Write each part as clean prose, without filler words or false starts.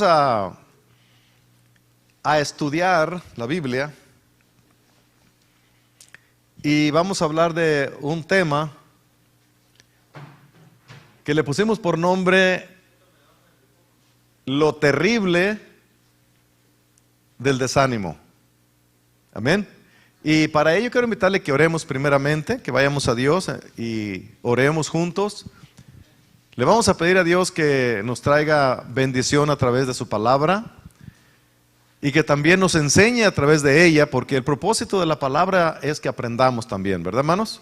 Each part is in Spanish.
a, a estudiar la Biblia y vamos a hablar de un tema que le pusimos por nombre lo terrible del desánimo. Amén. Y para ello quiero invitarle que oremos primeramente, que vayamos a Dios y oremos juntos. Le vamos a pedir a Dios que nos traiga bendición a través de su palabra y que también nos enseñe a través de ella, porque el propósito de la palabra es que aprendamos también, ¿verdad, hermanos?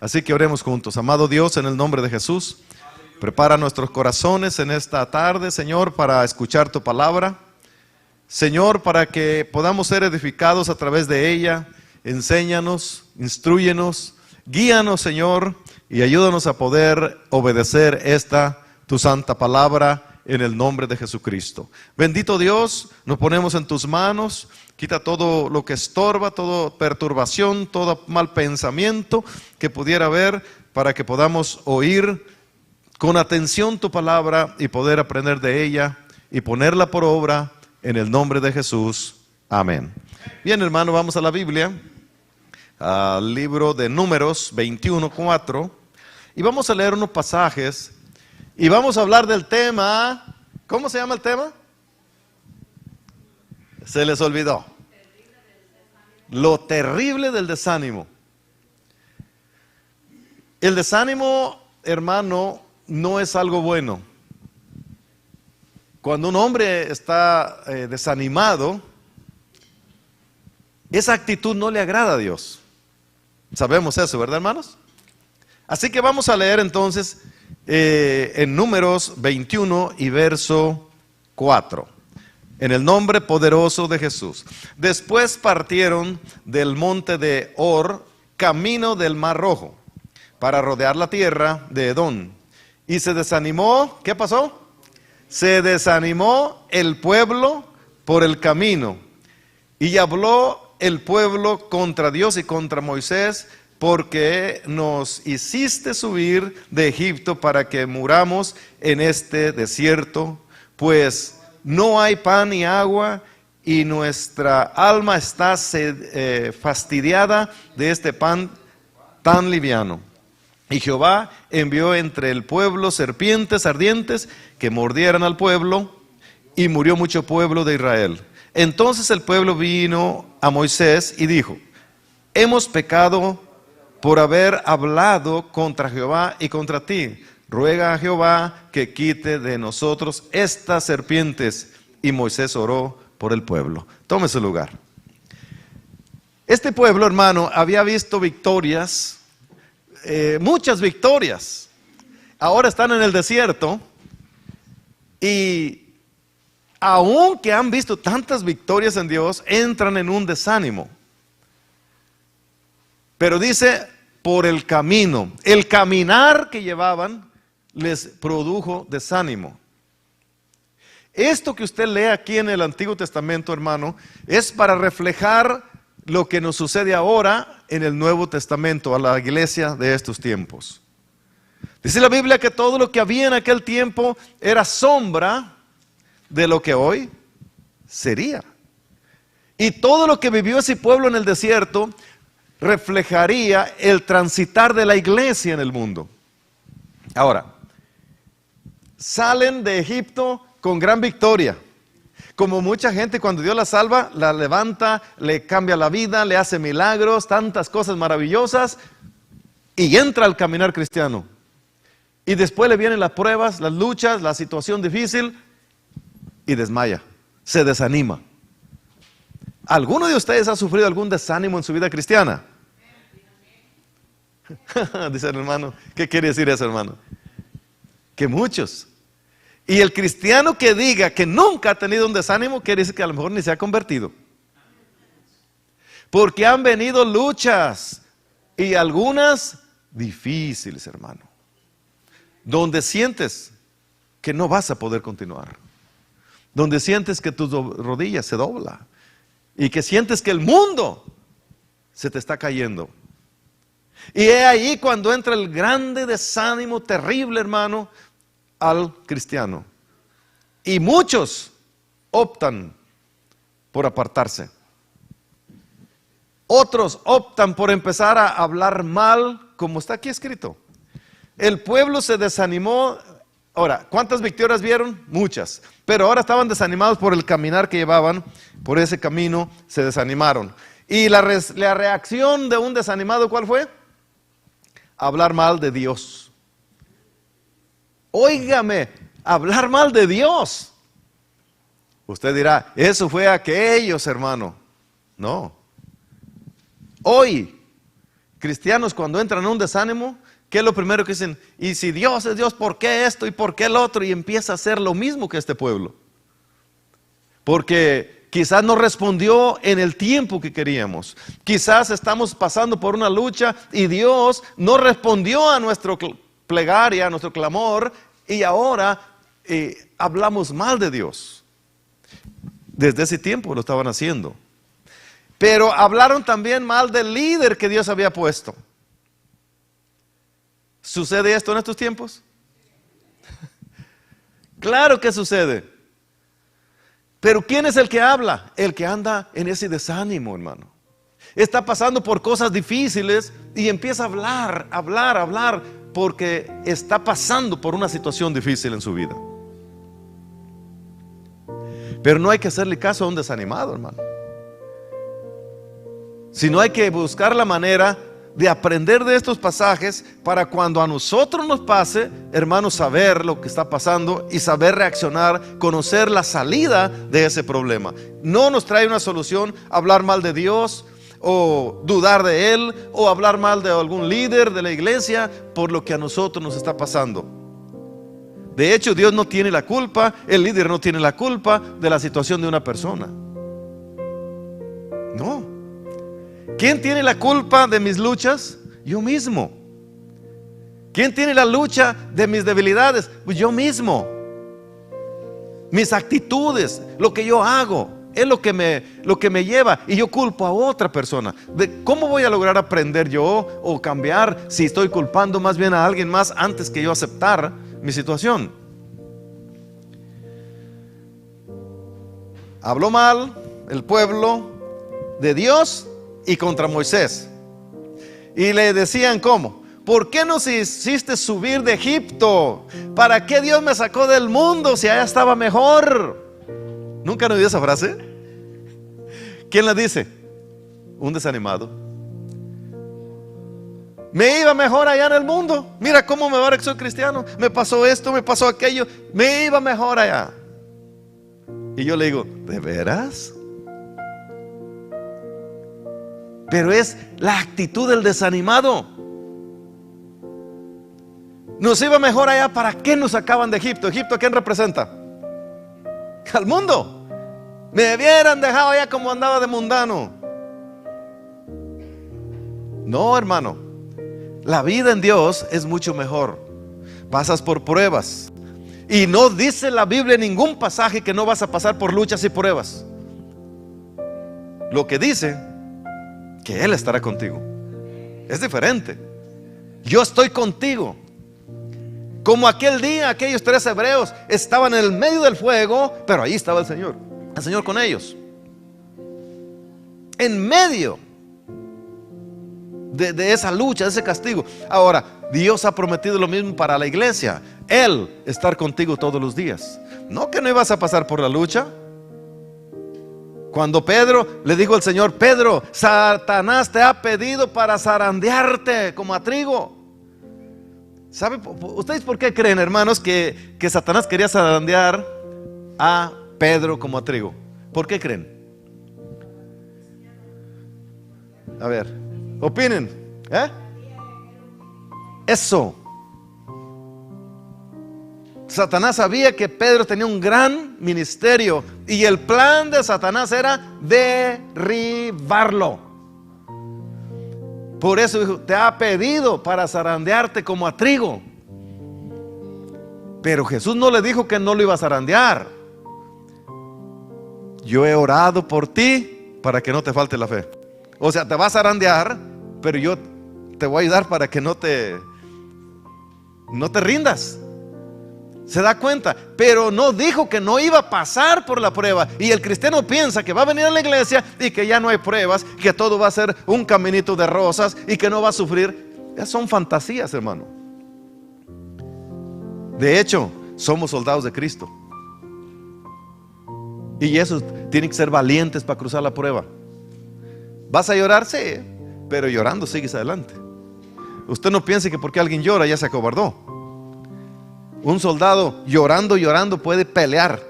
Así que oremos juntos. Amado Dios, en el nombre de Jesús, prepara nuestros corazones en esta tarde, Señor, para escuchar tu palabra. Señor, para que podamos ser edificados a través de ella. Enséñanos, instrúyenos, guíanos, Señor, y ayúdanos a poder obedecer esta tu santa palabra en el nombre de Jesucristo. Bendito Dios, nos ponemos en tus manos. Quita todo lo que estorba, toda perturbación, todo mal pensamiento que pudiera haber, para que podamos oír con atención tu palabra y poder aprender de ella y ponerla por obra en el nombre de Jesús. Amén. Bien, hermano, vamos a la Biblia, al libro de Números 21:4, y vamos a leer unos pasajes y vamos a hablar del tema. ¿Cómo se llama el tema? Se les olvidó. Lo terrible del desánimo. El desánimo, hermano, no es algo bueno. Cuando un hombre está desanimado, esa actitud no le agrada a Dios. Sabemos eso, ¿verdad, hermanos? Así que vamos a leer entonces en Números 21 y verso 4. En el nombre poderoso de Jesús. Después partieron del monte de Hor, camino del Mar Rojo, para rodear la tierra de Edom. Y se desanimó, ¿qué pasó? Se desanimó el pueblo por el camino. Y habló el pueblo contra Dios y contra Moisés, porque nos hiciste subir de Egipto para que muramos en este desierto, pues no hay pan ni agua, y nuestra alma está fastidiada de este pan tan liviano. Y Jehová envió entre el pueblo serpientes ardientes que mordieran al pueblo, y murió mucho pueblo de Israel. Entonces el pueblo vino a Moisés y dijo: hemos pecado por haber hablado contra Jehová y contra ti. Ruega a Jehová que quite de nosotros estas serpientes. Y Moisés oró por el pueblo. Tome su lugar. Este pueblo, hermano, había visto victorias, muchas victorias. Ahora están en el desierto y aunque han visto tantas victorias en Dios, entran en un desánimo. Pero dice, por el camino, el caminar que llevaban les produjo desánimo. Esto que usted lee aquí en el Antiguo Testamento, hermano, es para reflejar lo que nos sucede ahora en el Nuevo Testamento, a la iglesia de estos tiempos. Dice la Biblia que todo lo que había en aquel tiempo era sombra de lo que hoy sería. Y todo lo que vivió ese pueblo en el desierto reflejaría el transitar de la iglesia en el mundo. Ahora, salen de Egipto con gran victoria. Como mucha gente, cuando Dios la salva, la levanta, le cambia la vida, le hace milagros, tantas cosas maravillosas, y entra al caminar cristiano. Y después le vienen las pruebas, las luchas, la situación difícil, y desmaya, se desanima. ¿Alguno de ustedes ha sufrido algún desánimo en su vida cristiana? Dice el hermano. ¿Qué quiere decir eso, hermano? Que muchos. Y el cristiano que diga que nunca ha tenido un desánimo, quiere decir que a lo mejor ni se ha convertido. Porque han venido luchas, y algunas difíciles, hermano, donde sientes que no vas a poder continuar, donde sientes que tus rodillas se doblan y que sientes que el mundo se te está cayendo. Y es ahí cuando entra el grande desánimo terrible, hermano, al cristiano. Y muchos optan por apartarse. Otros optan por empezar a hablar mal, como está aquí escrito. El pueblo se desanimó. Ahora, ¿cuántas victorias vieron? Muchas. Pero ahora estaban desanimados por el caminar que llevaban, por ese camino se desanimaron. Y la reacción de un desanimado, ¿cuál fue? Hablar mal de Dios. Óigame, hablar mal de Dios. Usted dirá, eso fue aquellos, hermano. No. Hoy, cristianos cuando entran a un desánimo, ¿qué es lo primero que dicen? Y si Dios es Dios, ¿por qué esto y por qué el otro? Y empieza a hacer lo mismo que este pueblo. Porque quizás no respondió en el tiempo que queríamos. Quizás estamos pasando por una lucha y Dios no respondió a nuestra plegaria, a nuestro clamor, y ahora hablamos mal de Dios. Desde ese tiempo lo estaban haciendo. Pero hablaron también mal del líder que Dios había puesto. ¿Sucede esto en estos tiempos? Claro que sucede. Pero ¿quién es el que habla? El que anda en ese desánimo, hermano. Está pasando por cosas difíciles y empieza a hablar, porque está pasando por una situación difícil en su vida. Pero no hay que hacerle caso a un desanimado, hermano. Sino hay que buscar la manera de aprender de estos pasajes para cuando a nosotros nos pase, hermanos, saber lo que está pasando y saber reaccionar, conocer la salida de ese problema. No nos trae una solución hablar mal de Dios o dudar de Él o hablar mal de algún líder de la iglesia por lo que a nosotros nos está pasando. De hecho, Dios no tiene la culpa, el líder no tiene la culpa de la situación de una persona. No. ¿Quién tiene la culpa de mis luchas? Yo mismo. ¿Quién tiene la lucha de mis debilidades? Pues yo mismo. Mis actitudes, lo que yo hago, es lo que me lleva, y yo culpo a otra persona. ¿Cómo voy a lograr aprender yo o cambiar si estoy culpando más bien a alguien más antes que yo aceptar mi situación? Habló mal el pueblo de Dios y contra Moisés. Y le decían, ¿cómo? ¿Por qué nos hiciste subir de Egipto? ¿Para qué Dios me sacó del mundo si allá estaba mejor? ¿Nunca han oído esa frase? ¿Quién la dice? Un desanimado. Me iba mejor allá en el mundo. Mira cómo me va ahora que soy cristiano. Me pasó esto, me pasó aquello. Me iba mejor allá. Y yo le digo, ¿de veras? Pero es la actitud del desanimado. Nos iba mejor allá. ¿Para qué nos sacaban de Egipto? ¿Egipto a quién representa? Al mundo. Me hubieran dejado allá como andaba de mundano. No, hermano. La vida en Dios es mucho mejor. Pasas por pruebas. Y no dice la Biblia en ningún pasaje que no vas a pasar por luchas y pruebas. Lo que dice, que Él estará contigo. Es diferente. Yo estoy contigo. Como aquel día, aquellos 3 hebreos estaban en el medio del fuego, pero ahí estaba el Señor con ellos. En medio de esa lucha, de ese castigo. Ahora, Dios ha prometido lo mismo para la iglesia. Él estar contigo todos los días. No que no ibas a pasar por la lucha. Cuando Pedro le dijo al Señor, Pedro, Satanás te ha pedido para zarandearte como a trigo. ¿Sabe? ¿Ustedes por qué creen, hermanos, que Satanás quería zarandear a Pedro como a trigo? ¿Por qué creen? A ver, opinen. Eso. Satanás sabía que Pedro tenía un gran ministerio y el plan de Satanás era derribarlo. Por eso dijo, te ha pedido para zarandearte como a trigo. Pero Jesús no le dijo que no lo iba a zarandear. Yo he orado por ti para que no te falte la fe. O sea, te vas a zarandear, pero yo te voy a ayudar para que no te rindas. ¿Se da cuenta? Pero no dijo que no iba a pasar por la prueba. Y el cristiano piensa que va a venir a la iglesia y que ya no hay pruebas, que todo va a ser un caminito de rosas y que no va a sufrir. Esas son fantasías, hermano. De hecho, somos soldados de Cristo. Y eso tienen que ser valientes para cruzar la prueba. ¿Vas a llorar? Sí, pero llorando sigues adelante. Usted no piense que porque alguien llora ya se acobardó. Un soldado llorando puede pelear.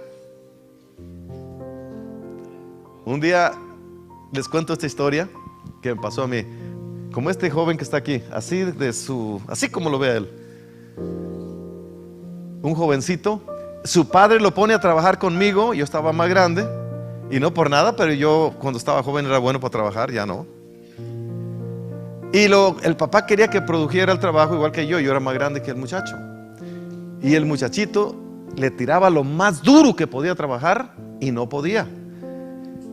Un día les cuento esta historia que me pasó a mí. Como este joven que está aquí, así como lo ve a él. Un jovencito, su padre lo pone a trabajar conmigo. Yo estaba más grande y no por nada, pero yo cuando estaba joven era bueno para trabajar, ya no. Y el papá quería que produjera el trabajo igual que yo era más grande que el muchacho. Y el muchachito le tiraba lo más duro que podía trabajar y no podía.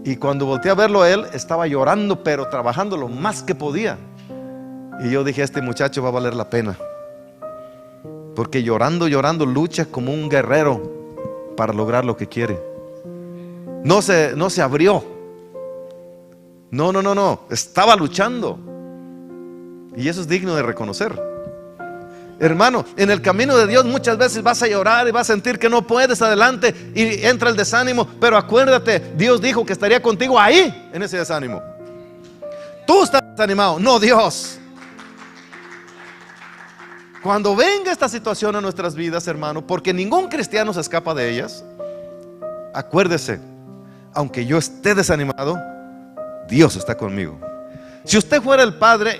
Y cuando volteé a verlo a él, estaba llorando, pero trabajando lo más que podía. Y yo dije, este muchacho va a valer la pena. Porque llorando, lucha como un guerrero para lograr lo que quiere. No se abrió. No. Estaba luchando. Y eso es digno de reconocer. Hermano, en el camino de Dios muchas veces vas a llorar y vas a sentir que no puedes adelante y entra el desánimo, pero acuérdate, Dios dijo que estaría contigo ahí, en ese desánimo. Tú estás desanimado, no Dios. Cuando venga esta situación a nuestras vidas, hermano, porque ningún cristiano se escapa de ellas, acuérdese, aunque yo esté desanimado, Dios está conmigo. Si usted fuera el padre,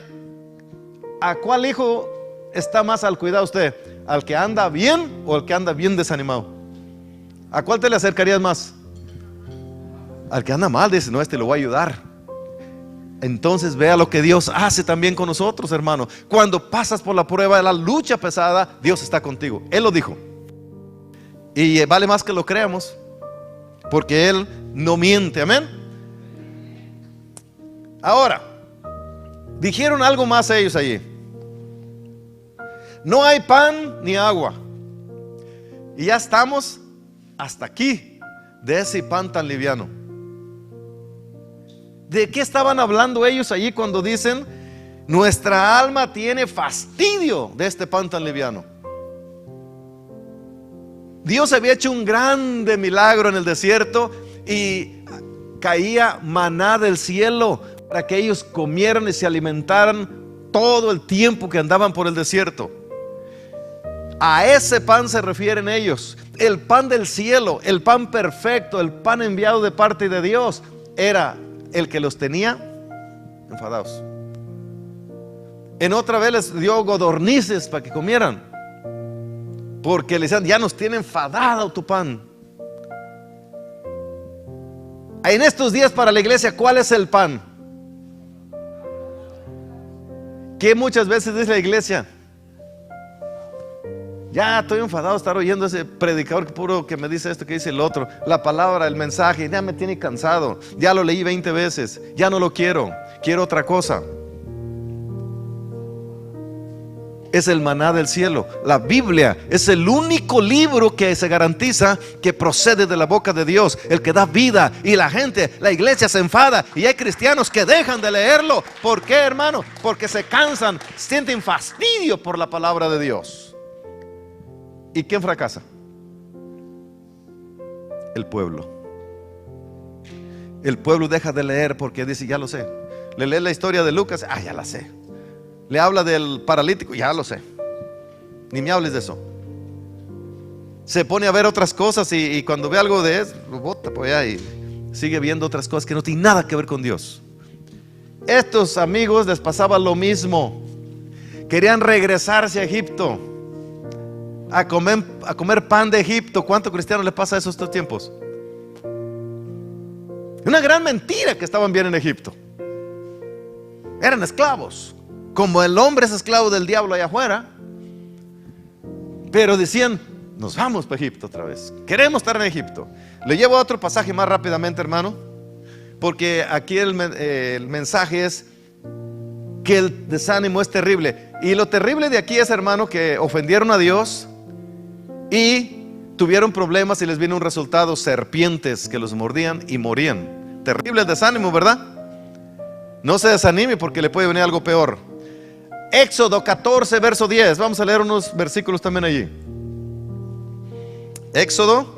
¿a cuál hijo está más al cuidado usted? ¿Al que anda bien o al que anda bien desanimado? ¿A cuál te le acercarías más? Al que anda mal, dice, no, este lo voy a ayudar. Entonces vea lo que Dios hace también con nosotros, hermano. Cuando pasas por la prueba de la lucha pesada, Dios está contigo. Él lo dijo. Y vale más que lo creamos, porque Él no miente, amén. Ahora, dijeron algo más ellos allí. No hay pan ni agua. Y ya estamos hasta aquí de ese pan tan liviano. ¿De qué estaban hablando ellos allí cuando dicen: nuestra alma tiene fastidio de este pan tan liviano? Dios había hecho un grande milagro en el desierto y caía maná del cielo para que ellos comieran y se alimentaran todo el tiempo que andaban por el desierto. A ese pan se refieren ellos. El pan del cielo, el pan perfecto, el pan enviado de parte de Dios, era el que los tenía enfadados. En otra vez les dio codornices para que comieran, porque le decían: ya nos tiene enfadado tu pan. En estos días para la iglesia, ¿cuál es el pan? Que muchas veces dice la iglesia: ya estoy enfadado de estar oyendo ese predicador puro que me dice esto, que dice el otro. La palabra, el mensaje, ya me tiene cansado. Ya lo leí 20 veces, ya no lo quiero, quiero otra cosa. Es el maná del cielo. La Biblia es el único libro que se garantiza que procede de la boca de Dios, el que da vida. Y la gente, la iglesia se enfada y hay cristianos que dejan de leerlo. ¿Por qué, hermano? Porque se cansan, sienten fastidio por la palabra de Dios. ¿Y quién fracasa? El pueblo. El pueblo deja de leer porque dice: ya lo sé. Le lee la historia de Lucas, ya la sé. Le habla del paralítico, ya lo sé. Ni me hables de eso. Se pone a ver otras cosas y cuando ve algo de eso, lo bota por allá y sigue viendo otras cosas que no tienen nada que ver con Dios. Estos amigos les pasaba lo mismo. Querían regresarse a Egipto, a comer pan de Egipto. ¿Cuántos cristianos les pasa eso estos tiempos? Una gran mentira que estaban bien en Egipto. Eran esclavos, como el hombre es esclavo del diablo allá afuera. Pero decían: nos vamos para Egipto otra vez, queremos estar en Egipto. Le llevo a otro pasaje más rápidamente, hermano, porque aquí el mensaje es que el desánimo es terrible. Y lo terrible de aquí es, hermano, que ofendieron a Dios y tuvieron problemas y les vino un resultado: serpientes que los mordían y morían. Terrible el desánimo, ¿verdad? No se desanime porque le puede venir algo peor. Éxodo 14, verso 10. Vamos a leer unos versículos también allí. Éxodo,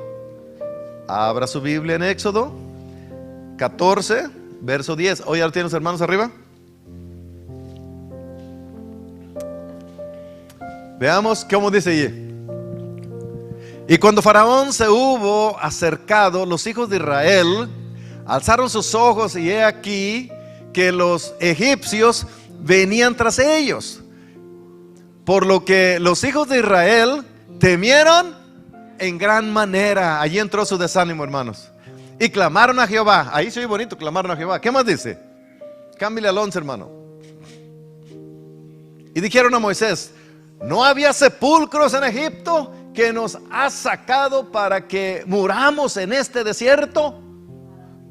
abra su Biblia en Éxodo 14, verso 10. Hoy ya lo tienen los hermanos arriba. Veamos cómo dice allí. Y cuando Faraón se hubo acercado, los hijos de Israel alzaron sus ojos, y he aquí que los egipcios venían tras ellos, por lo que los hijos de Israel temieron en gran manera. Allí entró su desánimo, hermanos, y clamaron a Jehová. Ahí se oye bonito, clamaron a Jehová. ¿Qué más dice? Cámbiale al 11, hermano. Y dijeron a Moisés: ¿no había sepulcros en Egipto que nos has sacado para que muramos en este desierto?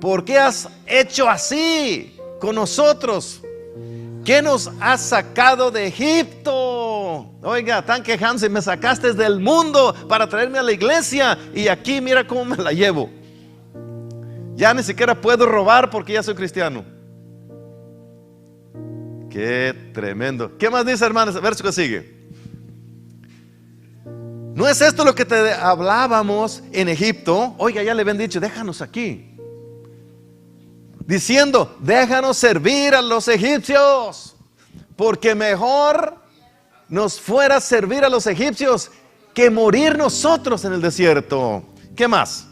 ¿Por qué has hecho así con nosotros? ¿Qué nos has sacado de Egipto? Oiga, están quejándose: me sacaste del mundo para traerme a la iglesia, y aquí mira cómo me la llevo. Ya ni siquiera puedo robar porque ya soy cristiano. Qué tremendo. ¿Qué más dice, hermanos? El verso que sigue. ¿No es esto lo que te hablábamos en Egipto? Oiga, ya le habían dicho: déjanos aquí, diciendo: déjanos servir a los egipcios, porque mejor nos fuera servir a los egipcios que morir nosotros en el desierto. ¿Qué más?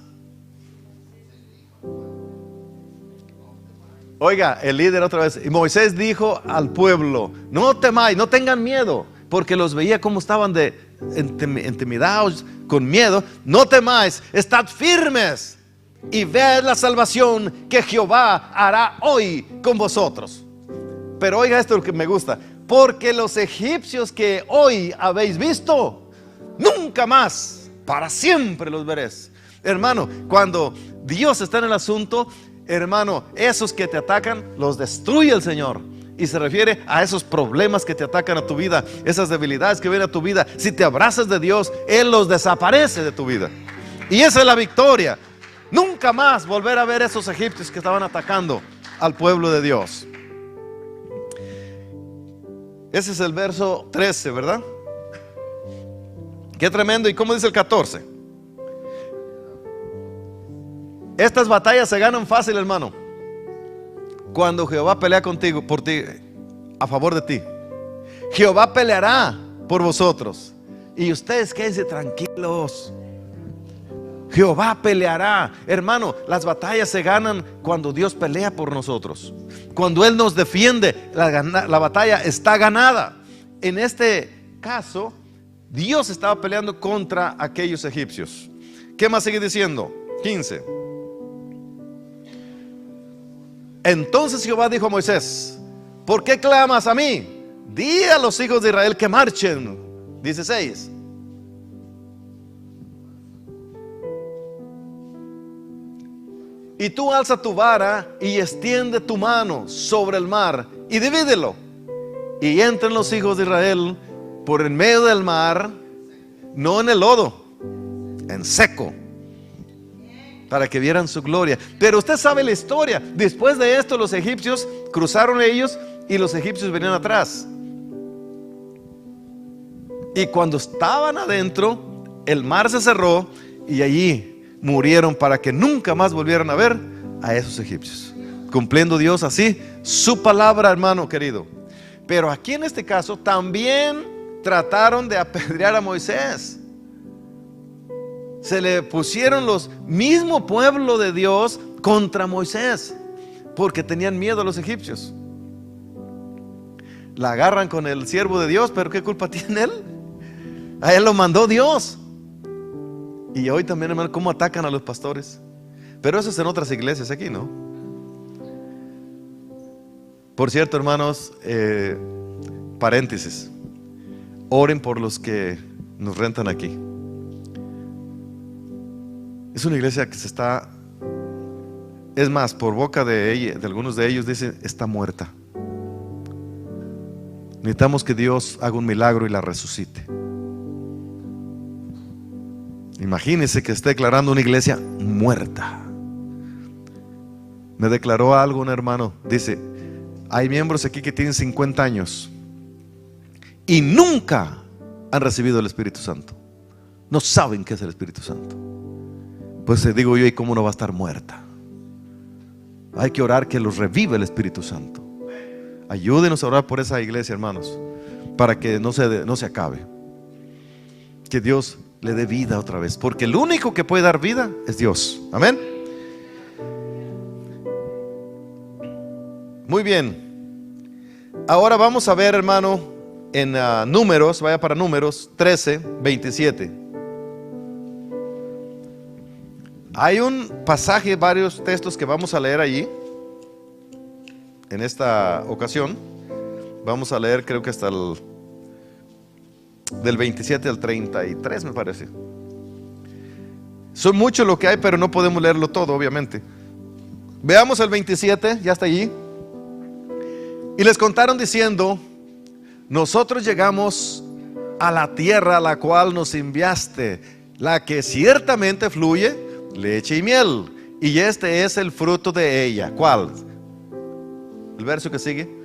Oiga, el líder otra vez. Y Moisés dijo al pueblo: no temáis, no tengan miedo, porque los veía como estaban intimidados, con miedo. No temáis, estad firmes y ved la salvación que Jehová hará hoy con vosotros. Pero oiga, esto es lo que me gusta: porque los egipcios que hoy habéis visto, nunca más, para siempre los veréis. Hermano, cuando Dios está en el asunto, hermano, esos que te atacan los destruye el Señor. Y se refiere a esos problemas que te atacan a tu vida, esas debilidades que vienen a tu vida. Si te abrazas de Dios, Él los desaparece de tu vida. Y esa es la victoria. Nunca más volver a ver esos egipcios que estaban atacando al pueblo de Dios. Ese es el verso 13, ¿verdad? Qué tremendo. ¿Y cómo dice el 14? Estas batallas se ganan fácil, hermano, cuando Jehová pelea contigo, por ti, a favor de ti. Jehová peleará por vosotros, y ustedes quédense tranquilos. Jehová peleará. Hermano, las batallas se ganan cuando Dios pelea por nosotros. Cuando Él nos defiende, la batalla está ganada. En este caso, Dios estaba peleando contra aquellos egipcios. ¿Qué más sigue diciendo? 15. Entonces Jehová dijo a Moisés: ¿por qué clamas a mí? Di a los hijos de Israel que marchen. 16. Y tú alza tu vara y extiende tu mano sobre el mar y divídelo, y entren los hijos de Israel por en medio del mar, no en el lodo, en seco, para que vieran su gloria. Pero usted sabe la historia. Después de esto, los egipcios cruzaron ellos, y los egipcios venían atrás. Y cuando estaban adentro, el mar se cerró, y allí murieron para que nunca más volvieran a ver a esos egipcios, cumpliendo Dios así su palabra, hermano querido. Pero aquí en este caso también trataron de apedrear a Moisés. Se le pusieron los mismo pueblo de Dios contra Moisés, porque tenían miedo a los egipcios. La agarran con el siervo de Dios, pero ¿qué culpa tiene él? A él lo mandó Dios. Y hoy también, hermano, cómo atacan a los pastores. Pero eso es en otras iglesias, aquí no. Por cierto, hermanos, paréntesis: oren por los que nos rentan aquí. Es una iglesia que se está, es más, por boca de algunos de ellos dicen: está muerta. Necesitamos que Dios haga un milagro y la resucite. Imagínese que esté declarando una iglesia muerta. Me declaró algo un hermano. Dice, hay miembros aquí que tienen 50 años y nunca han recibido el Espíritu Santo. No saben qué es el Espíritu Santo. Pues digo yo, ¿y cómo no va a estar muerta? Hay que orar que los revive el Espíritu Santo. Ayúdenos a orar por esa iglesia, hermanos, para que no se acabe. Que Dios le dé vida otra vez, porque el único que puede dar vida es Dios. Amén. Muy bien. Ahora vamos a ver, hermano, en Números, vaya para Números 13, 27. Hay un pasaje, varios textos que vamos a leer allí. En esta ocasión vamos a leer, creo que hasta del 27 al 33, me parece. Son mucho lo que hay, pero no podemos leerlo todo, obviamente. Veamos el 27, ya está allí. Y les contaron diciendo: nosotros llegamos a la tierra a la cual nos enviaste, la que ciertamente fluye leche y miel, y este es el fruto de ella. ¿Cuál? El verso que sigue.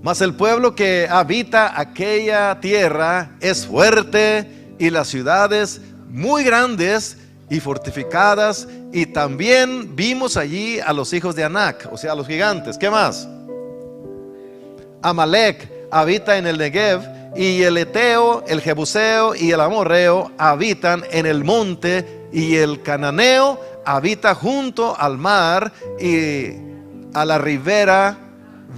Mas el pueblo que habita aquella tierra es fuerte, y las ciudades muy grandes y fortificadas, y también vimos allí a los hijos de Anac, o sea, a los gigantes. ¿Qué más? Amalek habita en el Negev, y el Eteo, el Jebuseo y el Amorreo habitan en el monte, y el Cananeo habita junto al mar y a la ribera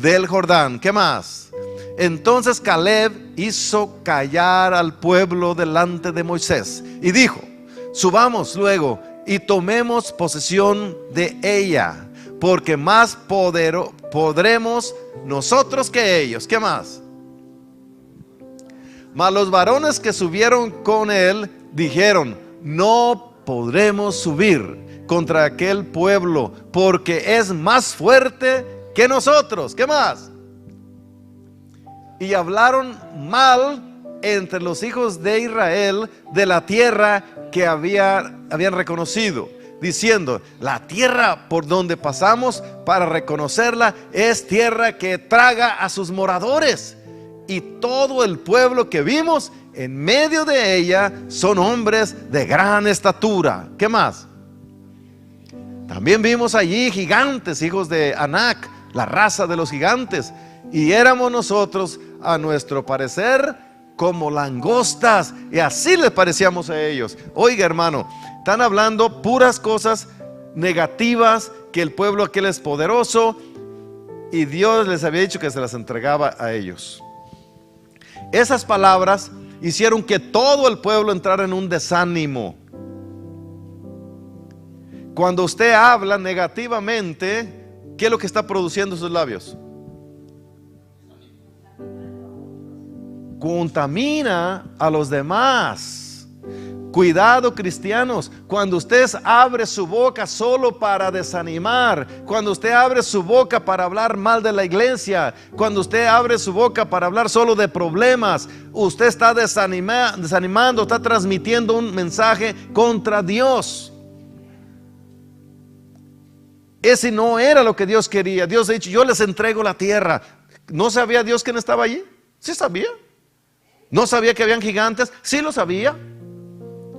del Jordán. ¿Qué más? Entonces Caleb hizo callar al pueblo delante de Moisés y dijo: subamos luego y tomemos posesión de ella, porque más podremos nosotros que ellos. ¿Qué más? Mas los varones que subieron con él dijeron: no podremos subir contra aquel pueblo, porque es más fuerte que nosotros. ¿Qué más? Y hablaron mal entre los hijos de Israel de la tierra que habían reconocido, diciendo: la tierra por donde pasamos para reconocerla es tierra que traga a sus moradores, y todo el pueblo que vimos en medio de ella son hombres de gran estatura. ¿Qué más? También vimos allí gigantes, hijos de Anac, la raza de los gigantes, y éramos nosotros, a nuestro parecer, como langostas, y así les parecíamos a ellos. Oiga, hermano, están hablando puras cosas negativas, que el pueblo aquel es poderoso, y Dios les había dicho que se las entregaba a ellos. Esas palabras hicieron que todo el pueblo entrara en un desánimo. Cuando usted habla negativamente, ¿qué es lo que está produciendo sus labios? Contamina a los demás. Cuidado, cristianos, cuando usted abre su boca solo para desanimar, cuando usted abre su boca para hablar mal de la iglesia, cuando usted abre su boca para hablar solo de problemas, usted está desanimando, está transmitiendo un mensaje contra Dios. Ese no era lo que Dios quería. Dios ha dicho: yo les entrego la tierra. ¿No sabía Dios quién estaba allí? Sí sabía. ¿No sabía que habían gigantes? Sí lo sabía.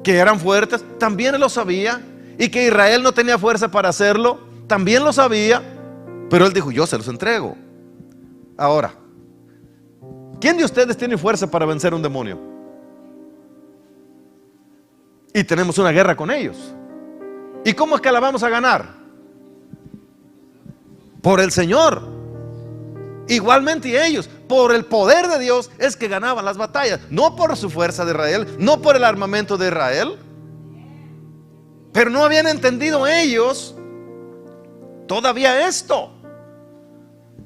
Que eran fuertes, también lo sabía. Y que Israel no tenía fuerza para hacerlo, también lo sabía. Pero Él dijo: yo se los entrego. Ahora, ¿quién de ustedes tiene fuerza para vencer un demonio? Y tenemos una guerra con ellos. ¿Y cómo es que la vamos a ganar? Por el Señor. Igualmente ellos, por el poder de Dios, es que ganaban las batallas. No por su fuerza de Israel, no por el armamento de Israel. Pero no habían entendido ellos todavía esto,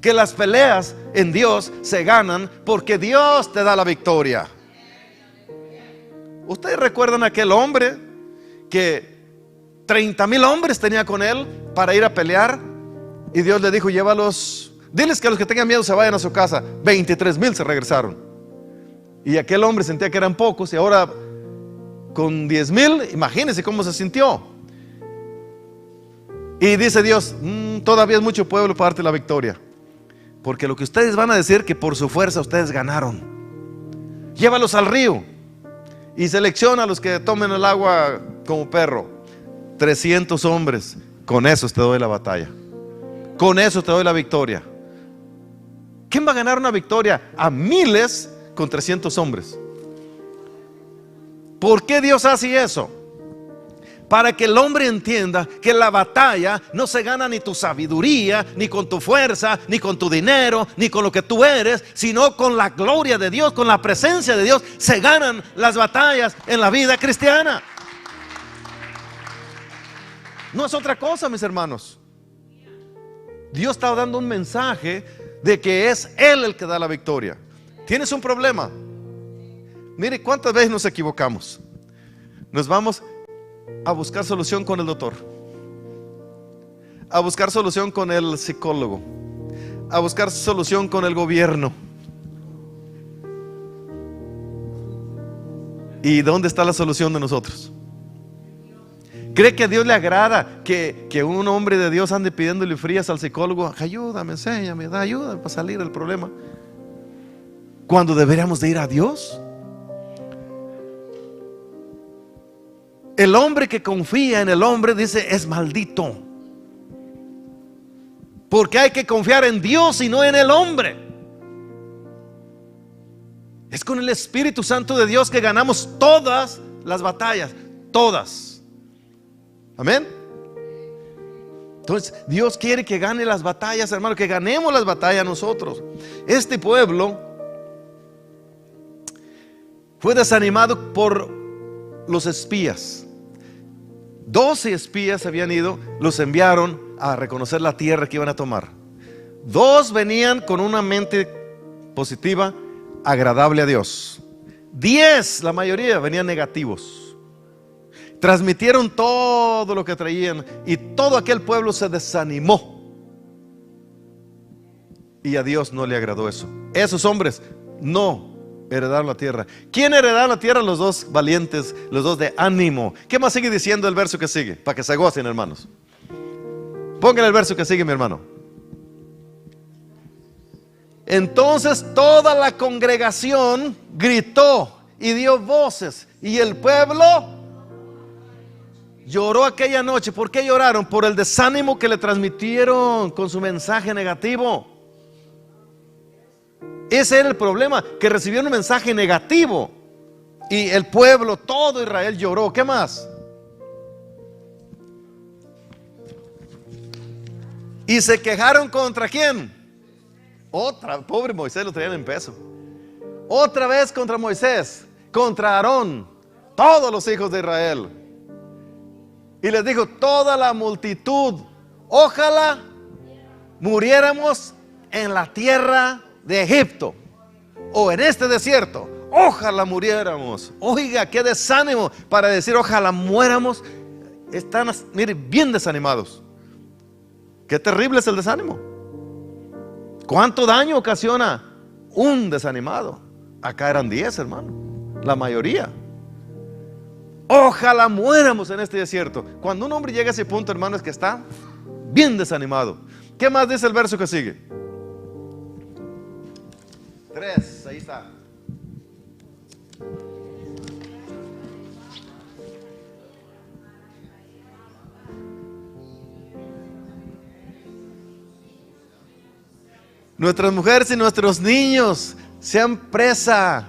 que las peleas en Dios se ganan porque Dios te da la victoria. Ustedes recuerdan a aquel hombre que 30,000 hombres tenía con él para ir a pelear, y Dios le dijo: llévalos, diles que los que tengan miedo se vayan a su casa. 23,000 se regresaron. Y aquel hombre sentía que eran pocos, y ahora con 10,000, imagínense cómo se sintió. Y dice Dios, todavía es mucho pueblo para darte la victoria, porque lo que ustedes van a decir, que por su fuerza ustedes ganaron. Llévalos al río y selecciona a los que tomen el agua como perro. 300 hombres, con esos te doy la batalla, con eso te doy la victoria. ¿Quién va a ganar una victoria a miles con 300 hombres? ¿Por qué Dios hace eso? Para que el hombre entienda que la batalla no se gana ni tu sabiduría, ni con tu fuerza, ni con tu dinero, ni con lo que tú eres, sino con la gloria de Dios, con la presencia de Dios. Se ganan las batallas en la vida cristiana. No es otra cosa, mis hermanos. Dios está dando un mensaje de que es Él el que da la victoria. ¿Tienes un problema? Mire cuántas veces nos equivocamos. Nos vamos a buscar solución con el doctor, a buscar solución con el psicólogo, a buscar solución con el gobierno. ¿Y dónde está la solución de nosotros? ¿Cree que a Dios le agrada que un hombre de Dios ande pidiéndole frías al psicólogo? Ayúdame, enséñame, da ayuda para salir del problema, cuando deberíamos de ir a Dios? El hombre que confía en el hombre, dice, es maldito. Porque hay que confiar en Dios y no en el hombre. Es con el Espíritu Santo de Dios que ganamos todas las batallas. Todas. Amén. Entonces Dios quiere que gane las batallas, hermano, que ganemos las batallas nosotros. Este pueblo fue desanimado por los espías. 12 espías habían ido, los enviaron a reconocer la tierra que iban a tomar. 2 venían con una mente positiva, agradable a Dios. 10, la mayoría, venían negativos. Transmitieron todo lo que traían y todo aquel pueblo se desanimó. Y a Dios no le agradó eso. Esos hombres no heredaron la tierra. ¿Quién heredaron la tierra? Los 2 valientes, los 2 de ánimo. ¿Qué más sigue diciendo el verso que sigue? Para que se gocen, hermanos. Pongan el verso que sigue, mi hermano. Entonces toda la congregación gritó y dio voces, y el pueblo lloró aquella noche. ¿Por qué lloraron? Por el desánimo que le transmitieron con su mensaje negativo. Ese era el problema, que recibieron un mensaje negativo. Y el pueblo, todo Israel lloró. ¿Qué más? Y se quejaron contra ¿quién? Pobre Moisés, lo traían en peso. Otra vez contra Moisés, contra Aarón, todos los hijos de Israel. Y les dijo toda la multitud: ojalá muriéramos en la tierra de Egipto o en este desierto. Ojalá muriéramos. Oiga, qué desánimo para decir ojalá muéramos. Están, mire, bien desanimados. Qué terrible es el desánimo. ¿Cuánto daño ocasiona un desanimado? Acá eran 10, hermano, la mayoría. Ojalá muéramos en este desierto. Cuando un hombre llega a ese punto, hermano, es que está bien desanimado. ¿Qué más dice el verso que sigue? 3, ahí está. Nuestras mujeres y nuestros niños sean presa.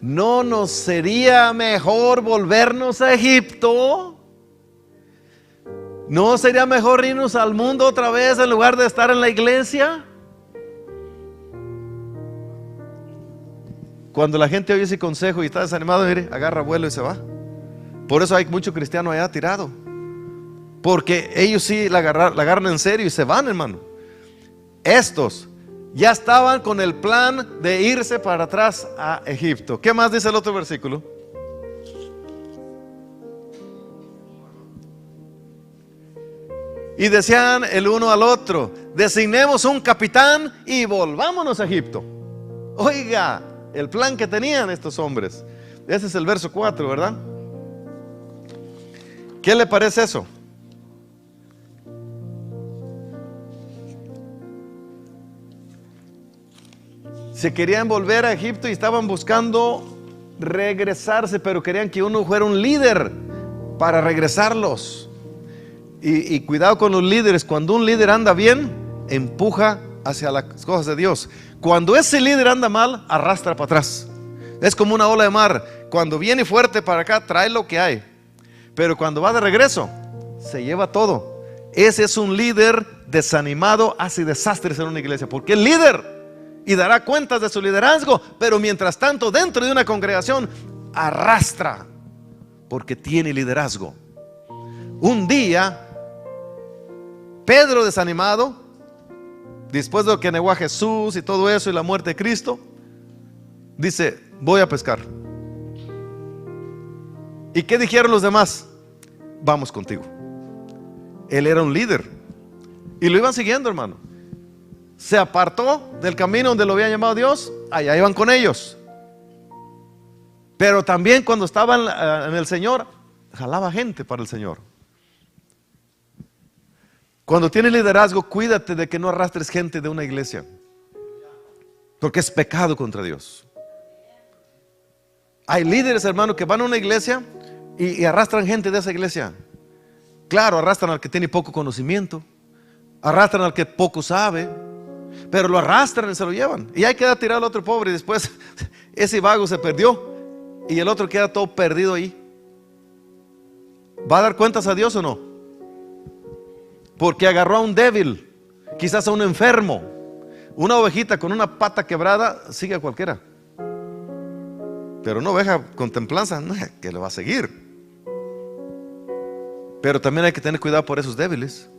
¿No nos sería mejor volvernos a Egipto? ¿No sería mejor irnos al mundo otra vez en lugar de estar en la iglesia? Cuando la gente oye ese consejo y está desanimado, mire, agarra vuelo y se va. Por eso hay mucho cristiano allá tirado, porque ellos sí la agarran en serio y se van, hermano. Estos ya estaban con el plan de irse para atrás a Egipto. ¿Qué más dice el otro versículo? Y decían el uno al otro: designemos un capitán y volvámonos a Egipto. Oiga, el plan que tenían estos hombres. Ese es el verso 4, ¿verdad? ¿Qué le parece eso? Se querían volver a Egipto y estaban buscando regresarse, pero querían que uno fuera un líder para regresarlos. Y cuidado con los líderes. Cuando un líder anda bien, empuja hacia las cosas de Dios. Cuando ese líder anda mal, arrastra para atrás. Es como una ola de mar. Cuando viene fuerte para acá, trae lo que hay. Pero cuando va de regreso, se lleva todo. Ese es un líder desanimado, hace desastres en una iglesia, porque es líder y dará cuentas de su liderazgo, pero mientras tanto dentro de una congregación arrastra, porque tiene liderazgo. Un día Pedro, desanimado, después de lo que negó a Jesús y todo eso y la muerte de Cristo, dice: voy a pescar. ¿Y qué dijeron los demás? Vamos contigo. Él era un líder y lo iban siguiendo, hermano. Se apartó del camino donde lo había llamado Dios, allá iban con ellos. Pero también cuando estaban en el Señor, jalaba gente para el Señor. Cuando tienes liderazgo, cuídate de que no arrastres gente de una iglesia, porque es pecado contra Dios. Hay líderes, hermano, que van a una iglesia y arrastran gente de esa iglesia. Claro, arrastran al que tiene poco conocimiento, arrastran al que poco sabe, pero lo arrastran y se lo llevan. Y ahí queda tirado el otro pobre, y después ese vago se perdió y el otro queda todo perdido ahí. ¿Va a dar cuentas a Dios o no? Porque agarró a un débil, quizás a un enfermo. Una ovejita con una pata quebrada sigue a cualquiera, pero una oveja con templanza, no, que le va a seguir. Pero también hay que tener cuidado por esos débiles.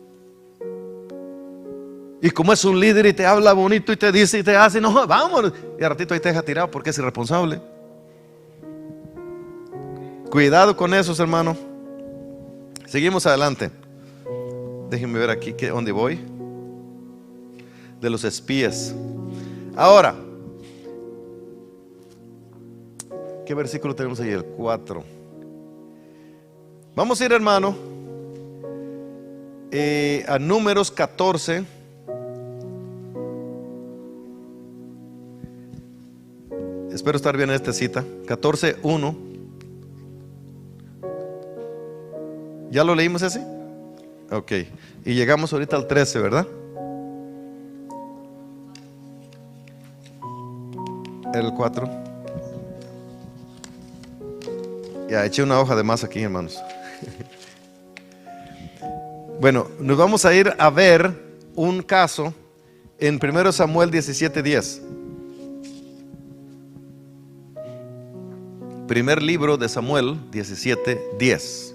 Y como es un líder y te habla bonito y te dice y te hace, no, vámonos, y al ratito ahí te deja tirado porque es irresponsable. Cuidado con esos, hermano. Seguimos adelante. Déjenme ver aquí dónde voy. De los espías. Ahora, ¿qué versículo tenemos ahí? El 4. Vamos a ir, hermano, a Números 14. Espero estar bien en esta cita. 14:1. ¿Ya lo leímos ese? Ok. Y llegamos ahorita al 13, ¿verdad? El 4. Ya, eché una hoja de más aquí, hermanos. Bueno, nos vamos a ir a ver un caso en 1 Samuel 17:10. Primer libro de Samuel 17:10.